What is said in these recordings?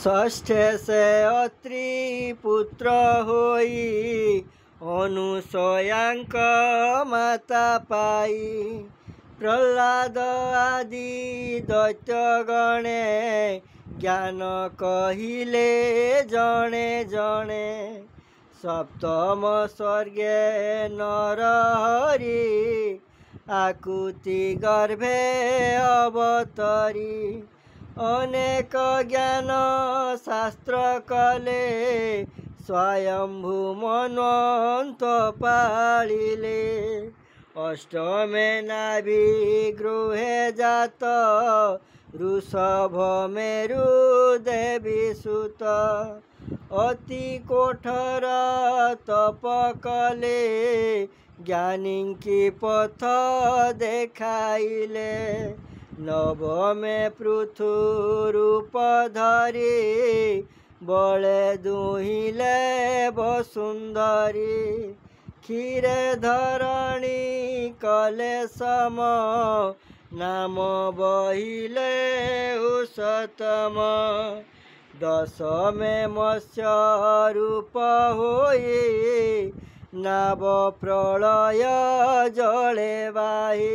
षष्ठे से अत्रि पुत्र होई अनुसयाङ्क माता पाई प्रह्लाद आदि दैत्यगणे ज्ञान कहिले जणे जणे सप्तम स्वर्गे नरहरि आकुति गर्भे अवतरी अनेक ज्ञान शास्त्र कले स्वयंभू मन्वंत पालिले अष्टमे नाभि गृहे जात ऋषभ मेरु देवी सुत अति कोठर तप कले ज्ञानी की पथ देखाइले नवमे पृथु रूप धरी बले दुहिले वसुंधरी क्षीरे धरणी कले सम नाम बहिले उषतम दशमे मत्स्य रूप होई नाव प्रलय जले बाही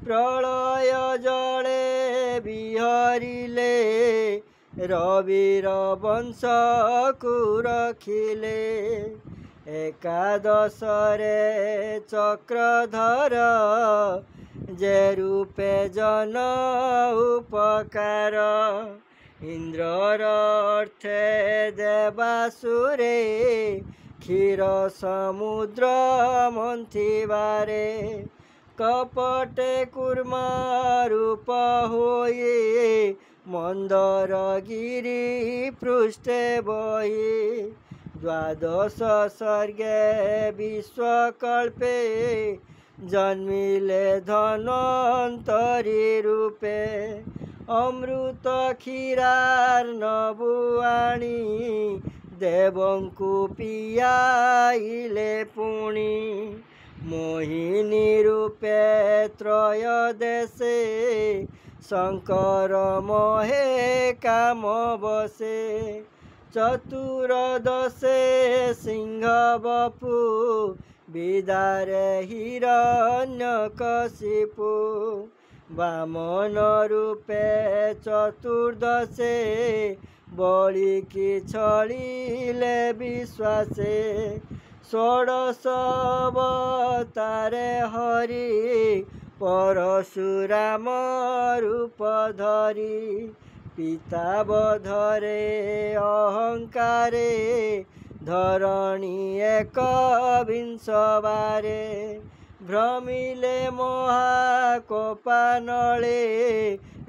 प्रलय जले बिहरिले रविर वंश को रखिले एकादशरे चक्रधर जे रूपे जन उपकार इंद्रर अर्थे देवासुरे क्षीर समुद्र मंथिबारे कपटे कुर्मा रूप होई मंदर गिरी पृष्ठे बही द्वादश सर्गे विश्वकल्पे जन्मिले धन्वन्तरी रूपे अमृत क्षीरार नबुआणी देवंकु पियाइले पुणी मोहिनी रूपे त्रयोदशे शंकर मोहे काम बसे चतुर्दशे सिंह बपु विदारे हिरण्यकशिपु वामन रूपे चतुर्दशे बलि की छलिले विश्वासे षोडश अवतारे हरि परशुराम रूप धरी पिता बधरे अहंकारे धरणी एक विंश बारे भ्रमिले महाकोपानले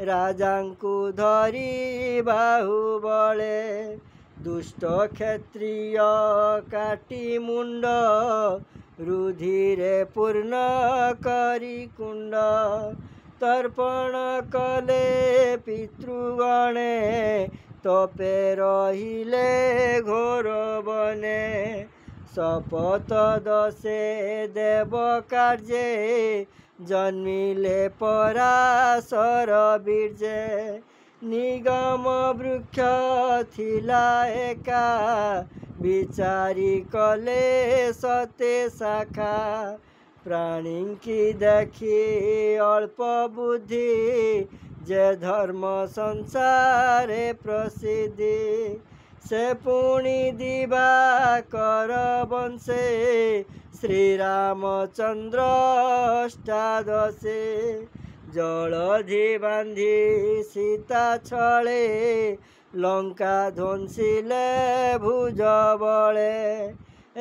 राजांकु धरी बाहुबले दुष्ट क्षत्रिय काटी मुंड रुधिरे पूर्ण करी कुंड तर्पण कले पितृगणे तपे रहिले घोर बने शपथ दशे देव कार्ये जन्मिले पराशर बीर्जे निगम वृक्ष थिला एका विचारी कले सते शाखा प्राणी की देखी अल्प बुद्धि जे धर्म संसारे प्रसिद्धि से पुणी दिवाकर वंशे श्री रामचंद्र अष्टादशे जलधि बांधी सीता छळे लंका ध्वंसिले भुज बळे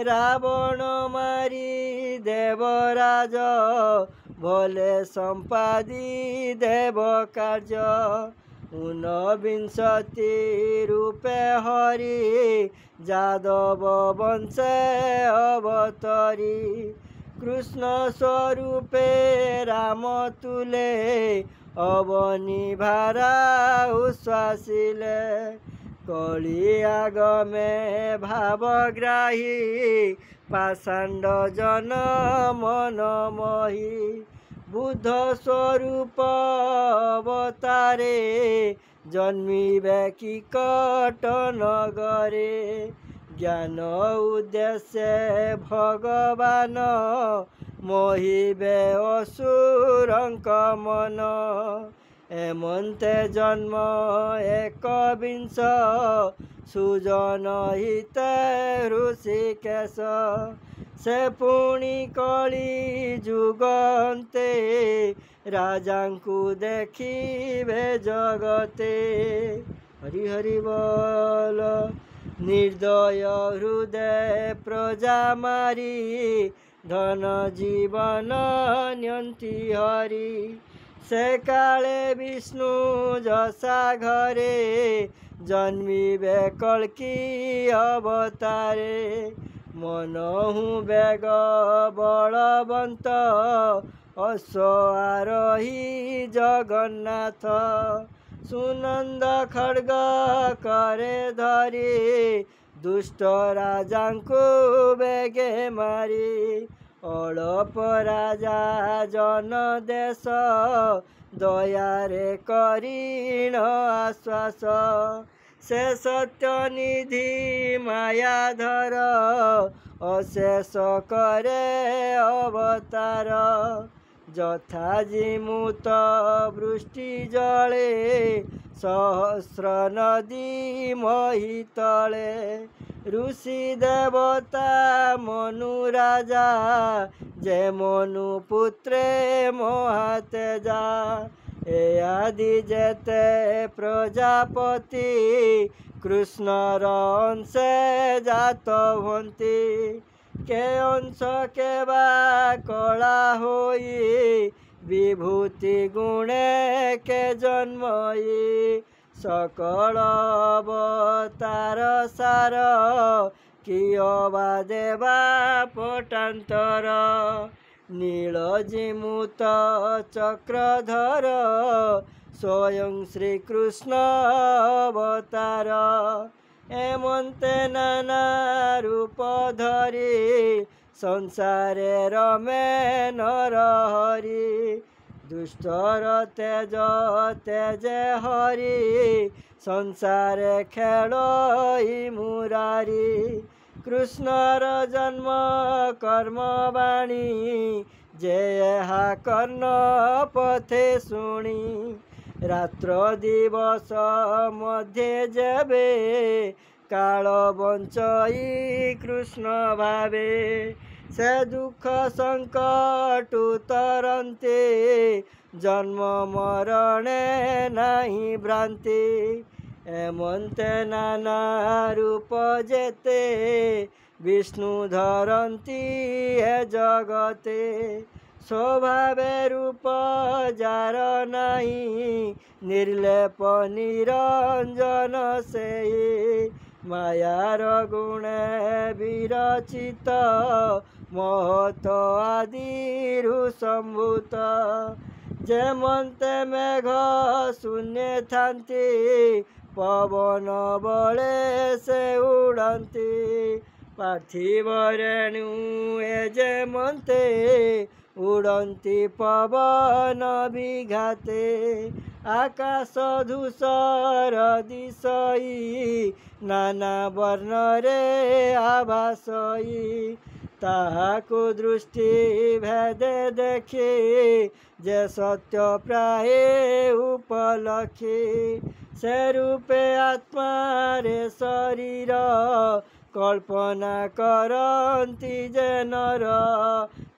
रावण मारी देवराज भले संपादी देव कार्य ऊनविंशति रूपे हरि जादव वंशे अवतरी कृष्ण स्वरूपे राम तुले अवनी भारा उश्वासिले कली आगमे भावग्राही पाषाण्ड जन मन मोही बुद्ध स्वरूप अवतारे जन्मिबे कि कट नगरे ज्ञान उद्देश्य भगवान मोहिबे असुरंक मन एमन्ते जन्म एकविंश सुजन हिते ऋषिकेश से पुणी कली जुगन्ते राजांकु देखिबे जगते हरि हरि बोल निर्दय हृदय प्रजा मारी धन जीवन नियंती हरि से काले विष्णु जसा घरे जन्मिबे कल्की अवतारे मनहु बेग बलवंत अश्वारोही जगन्नाथ सुनंद खड्ग करे धरी दुष्ट राजांकु बेगे मारी अळप राजा जन देश दयारे करीण आश्वास से सत्यनिधि मायाधर अशेष करे अवतार जथा जिमुत वृष्टि जले सहस्र नदी मही तले ऋषि देवता मनु राजा जे मनु पुत्रे महातेजा ए आदि जेते प्रजापति कृष्णर अंशे जात हंती के अंश के बा कला होई विभूति गुणे के जन्मई सकल अवतार सार कियबा देवा पटांतर नीलजिमुत चक्रधर स्वयं श्री कृष्ण अवतार एमन्ते नाना रूप धरी संसारे रमे नर हरि दुष्टर तेज तेजे हरि संसारे खेलई मुरारी कृष्णर जन्म कर्म वाणी जे हा कर्ण पथे शुणी रात्र दिवस मध्य जेबे काल बंचई कृष्ण भावे से दुख संकट उतरन्ते जन्म मरणे नाही भ्रांति एमन्ते नाना रूप जेते विष्णु धरन्ति ए जगते स्वभावे रूप जार नाही निर्लेप निरंजन से मायार गुण विरचित महत आदिरु संभूत जेमन्ते मेघ शून्य थांती पवन बले से उड़ती पार्थिव रेणु ए जेमन्ते उड़ती पवन विघाते आकाश धूसर दिशई नाना वर्ण रे आभासई ताहाकु दृष्टि भेदे देखी जे सत्य प्राय उपलक्षी से रूपे आत्मा रे शरीर कल्पना करन्ति जे नर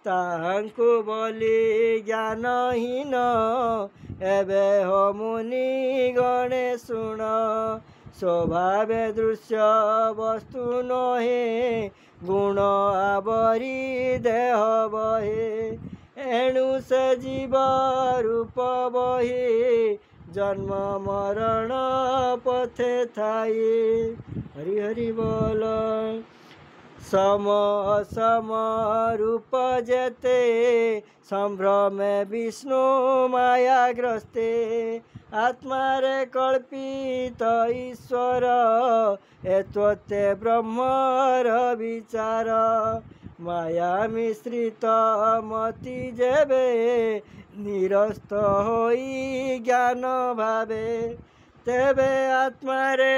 ताहांकु बोली ज्ञानहीन एबे हो मुनि गणे शुण स्वभावे दृश्य वस्तु नहे गुण आवरी देह बहे एणु से जीव रूप बहे जन्म मरण पथे थाई हरि हरि बोल सम असम रूप जेते संभ्रमे विष्णु मायाग्रस्ते आत्मारे कल्पित ईश्वर एत्वते ब्रह्मर विचार माया मिश्रित मति जेबे निरस्त होई ज्ञान भावे तेबे आत्मारे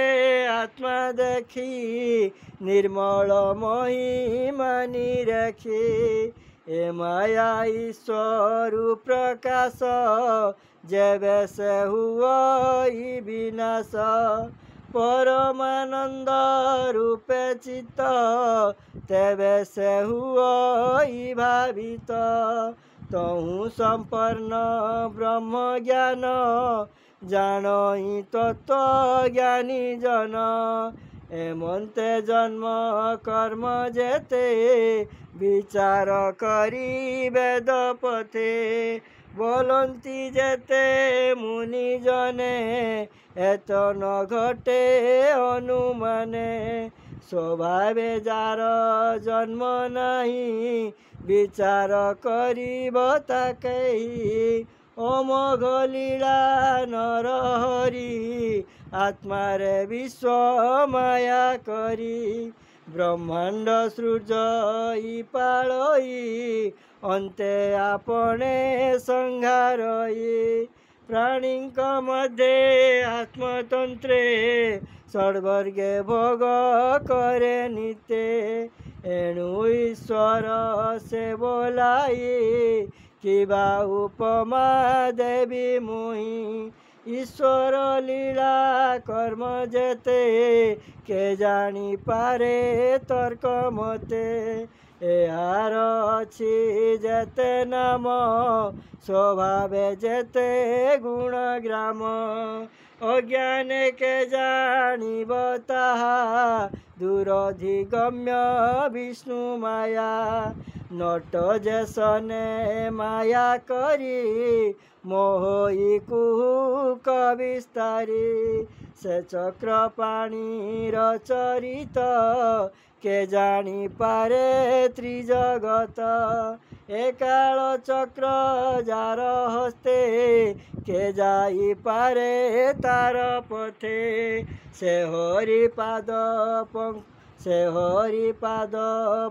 आत्मा देखी निर्मल महिमा निरखी ए माया ईश्वर प्रकाश जेबे से हुई विनाश परमानंद रूपे चित्त तेबे से हुई भावित तहु संपन्न ब्रह्म ज्ञान जानई तत्व ज्ञानी जन एमंते जन्म कर्म जेते विचार करी वेद पथे बोलती जेते मुनि जने एत न घटे अनुमाने स्वभावे जार जन्म नहीं विचार करिब ताकेही अमोघ लीला नरहरि आत्मारे विश्व माया करी ब्रह्मांड सृजई पालई अन्ते आपणे संहारई प्राणीक मध्ये आत्मतंत्रे षड्वर्गे भोग करे नित्य एणु ईश्वर से बोलाई किबा उपमा देवी मुहि ईश्वर लीला कर्म जेते के जानी पारे तर्क मते एहार अछि जेते नाम स्वभावे जेते गुण ग्राम अज्ञान के जानिब ताहा दूरधिगम्य विष्णु माया नट जेसने माया करी मोहि कुहुक विस्तारी से चक्र पाणीर चरित के जानी पारे त्रिजगत एकाल चक्र जार हस्ते के जाई पारे तार पथे से हरिपाद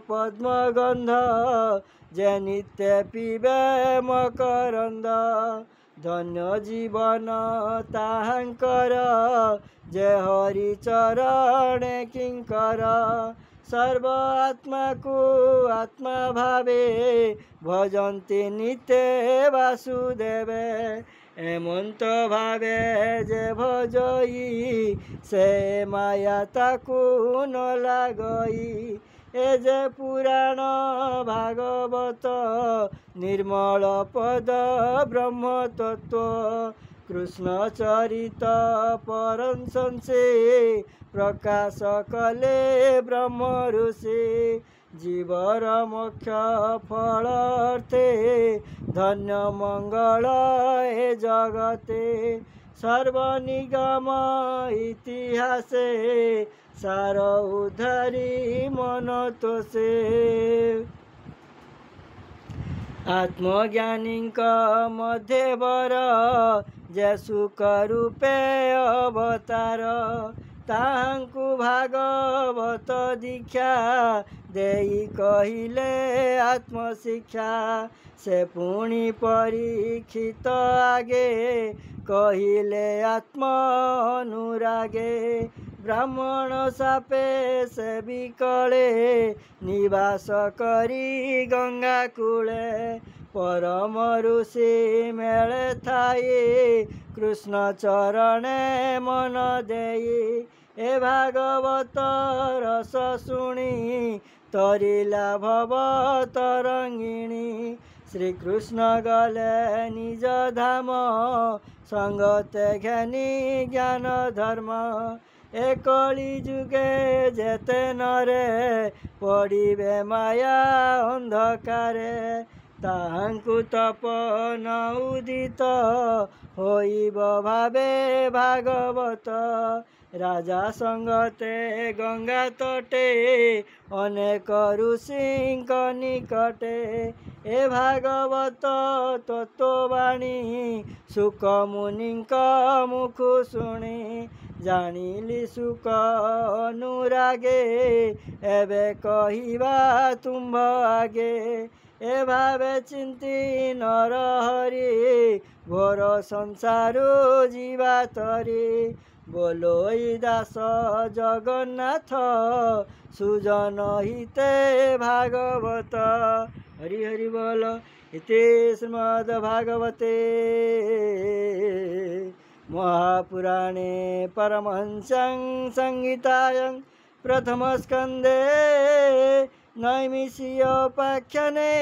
पद्मगंध जे नित्य पीबे मकरंद धन्य जीवन ताहांकर जे हरि चरण किंकर सर्व आत्मा को आत्मा भावे भजन्ति नित्य वासुदेवे एमंत भावे जे भजई से माया ताकू न लागई ए जे पुराण भागवत निर्मल पद ब्रह्म तत्व कृष्ण चरित परंसंसे प्रकाश कले ब्रह्म ऋषि जीवर मोक्ष फलार्थे धन्य मंगल ए जगते सर्वनिगम इतिहासे सार उधारी मन तोसे आत्मज्ञानीक मध्य बर जे सुख रूपे अवतार ताहांकु भागवत दीक्षा देई कहिले आत्मशिक्षा से पुणी परीक्षित आगे कहिले आत्म अनुरागे ब्राह्मण सापे से विकले निवास करी गंगा कूले परम ऋषि मेले थाई कृष्ण चरणे मन देई ए भागवत रस शुणी तरिला भव तरंगिणी श्रीकृष्ण गले निज धाम संगते घनी ज्ञान धर्म ए कली जुगे जेते नरे पड़िबे माया अंधकारे ताहांकु तपन उदित होइब भावे भागवत राजा संगते गंगा तटे अनेक ऋषिंक निकटे ए भागवत तत्ववाणी सुख मुनिंक मुखु शुणी जानिली सुख अनुरागे एबे कहिबा तुम्भ आगे ए भावे चिंती नर हरि ଘୋର ସଂସାର ଯିବା ତରି ବୋଲୋଇ ଦାସ ଜଗନ୍ନାଥ ସୁଜନ ହିତେ ଭାଗବତ। ହରି ହରି ବୋଲ। ଇତି ଶ୍ରୀମଦ୍ ଭାଗବତେ महापुराणे परमहंस्यां संहितायां प्रथमस्कन्धे नैमिषीयोपाख्याने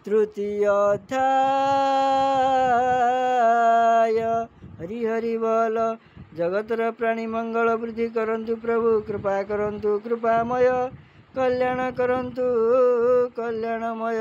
तृतीयोऽध्याय। हरि हरि बोल। जगतर प्राणी मंगल वृद्धि करंतु प्रभु, कृपा करंतु कृपामय, कल्याण करंतु कल्याणमय।